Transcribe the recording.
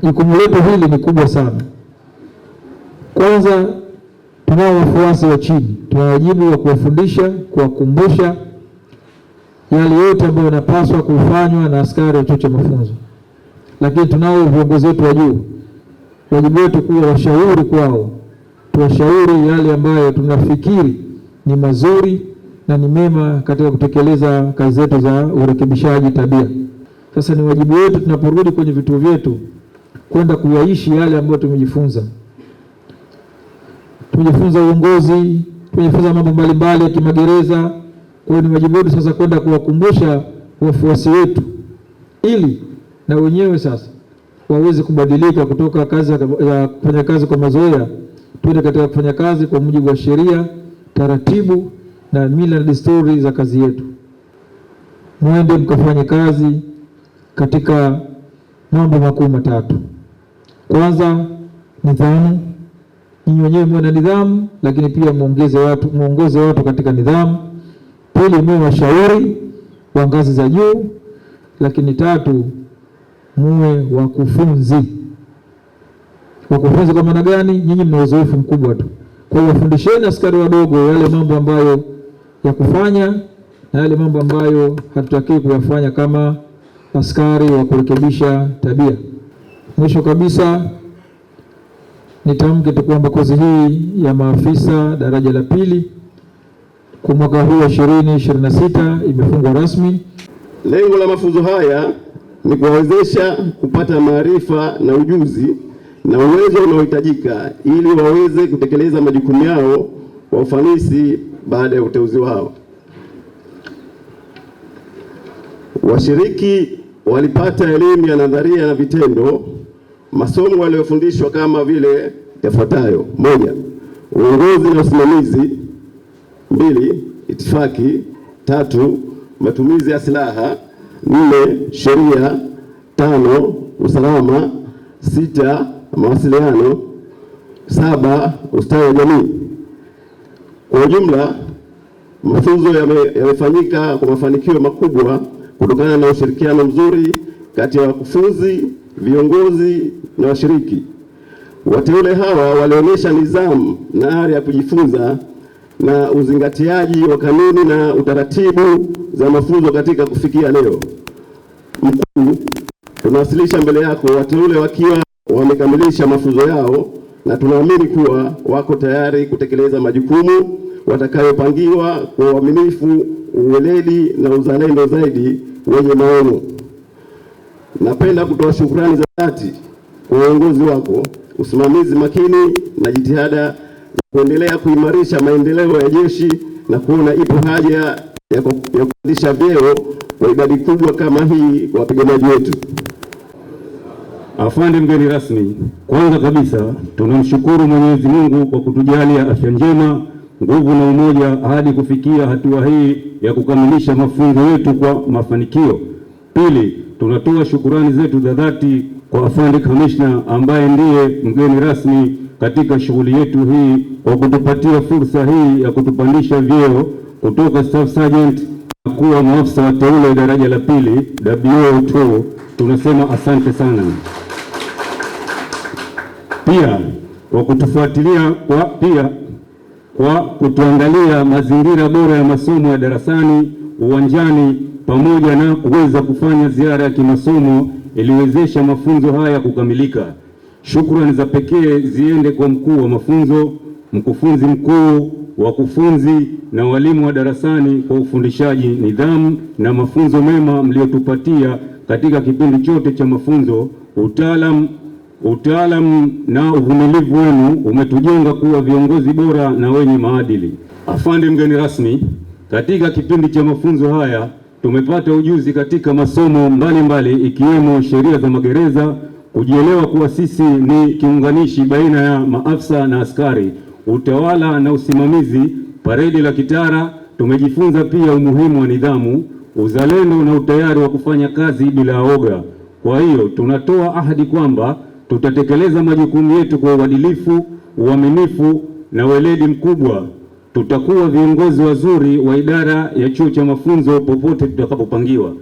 Jukumu letu hili ni kubwa sana. Kwanza, tunao wafuasi wa chini, tuna wajibu wa kuwafundisha, kuwakumbusha yale yote ambayo yanapaswa kufanywa na askari wa chuo cha mafunzo. Lakini tunao viongozi wetu wa juu, wajibu wetu kuwa washauri kwao, tuwashauri yale ambayo tunafikiri ni mazuri na ni mema katika kutekeleza kazi zetu za urekebishaji tabia. Sasa ni wajibu wetu tunaporudi kwenye vituo vyetu kwenda kuyaishi yale ambayo tumejifunza. Tumejifunza uongozi, tumejifunza mambo mbalimbali ya kimagereza. Kwa hiyo ni wajibu wetu sasa kwenda kuwakumbusha wafuasi wetu ili na wenyewe sasa waweze kubadilika kutoka kazi ya kufanya kazi kwa mazoea tuende katika kufanya kazi kwa mujibu wa sheria, taratibu na mila na desturi za kazi yetu. Muende mkafanye kazi katika mambo makuu matatu. Kwanza, nidhamu. Ninyi wenyewe mwe na nidhamu, lakini pia muongoze watu katika nidhamu. Pili, mwe washauri wa ngazi za juu, lakini tatu, muwe wakufunzi. Wakufunzi kwa maana gani? Nyinyi mna uzoefu mkubwa tu. Kwa hiyo wafundisheni askari wadogo yale mambo ambayo ya kufanya na yale mambo ambayo hatutaki kuyafanya kama askari wa kurekebisha tabia. Mwisho kabisa, nitamke tu kwamba kozi hii ya maafisa daraja la pili kwa mwaka huu wa 2026 imefungwa rasmi. Lengo la mafunzo haya ni kuwawezesha kupata maarifa na ujuzi na uwezo unaohitajika ili waweze kutekeleza majukumu yao kwa ufanisi baada ya uteuzi wao. Washiriki walipata elimu ya nadharia na vitendo. Masomo waliyofundishwa kama vile yafuatayo: 1. Uongozi na usimamizi; 2. Itifaki; 3. Matumizi ya silaha; 4. Sheria; 5. Usalama; 6. Mawasiliano; 7. Ustawi wa jamii. Kwa ujumla, mafunzo yamefanyika kwa mafanikio makubwa kutokana na ushirikiano mzuri kati ya wakufunzi, viongozi na washiriki. Wateule hawa walionyesha nidhamu na ari ya kujifunza na uzingatiaji wa kanuni na utaratibu za mafunzo katika kufikia leo. Mkuu, tunawasilisha mbele yako wateule wakiwa wamekamilisha mafunzo yao na tunaamini kuwa wako tayari kutekeleza majukumu watakayopangiwa kwa uaminifu, uweledi na uzalendo zaidi wenye maono. Napenda kutoa shukrani za dhati kwa uongozi wako, usimamizi makini na jitihada za kuendelea kuimarisha maendeleo ya jeshi na kuona ipo haja ya kupandisha vyeo kwa idadi kubwa kama hii kwa wapiganaji wetu. Afande mgeni rasmi, kwanza kabisa tunamshukuru Mwenyezi Mungu kwa kutujalia afya njema, nguvu na umoja hadi kufikia hatua hii ya kukamilisha mafunzo yetu kwa mafanikio. Pili, tunatoa shukurani zetu za dhati kwa Afande Kamishna ambaye ndiye mgeni rasmi katika shughuli yetu hii kwa kutupatia fursa hii ya kutupandisha vyeo kutoka Staff Sergeant na kuwa maafisa wateule daraja la pili WO2. Tunasema asante sana. Pia kwa kutufuatilia kwa kutuandalia mazingira bora ya masomo ya darasani, uwanjani pamoja na kuweza kufanya ziara ya kimasomo iliwezesha mafunzo haya kukamilika. Shukrani za pekee ziende kwa mkuu wa mafunzo, mkufunzi mkuu, wakufunzi na walimu wa darasani kwa ufundishaji, nidhamu na mafunzo mema mliotupatia katika kipindi chote cha mafunzo. Utaalamu na uvumilivu wenu umetujenga kuwa viongozi bora na wenye maadili. Afande mgeni rasmi, katika kipindi cha mafunzo haya tumepata ujuzi katika masomo mbalimbali ikiwemo sheria za magereza, kujielewa kuwa sisi ni kiunganishi baina ya maafisa na askari, utawala na usimamizi, paredi la kitara. Tumejifunza pia umuhimu wa nidhamu, uzalendo na utayari wa kufanya kazi bila woga. Kwa hiyo tunatoa ahadi kwamba tutatekeleza majukumu yetu kwa uadilifu, uaminifu na weledi mkubwa. Tutakuwa viongozi wazuri wa idara ya chuo cha mafunzo popote tutakapopangiwa.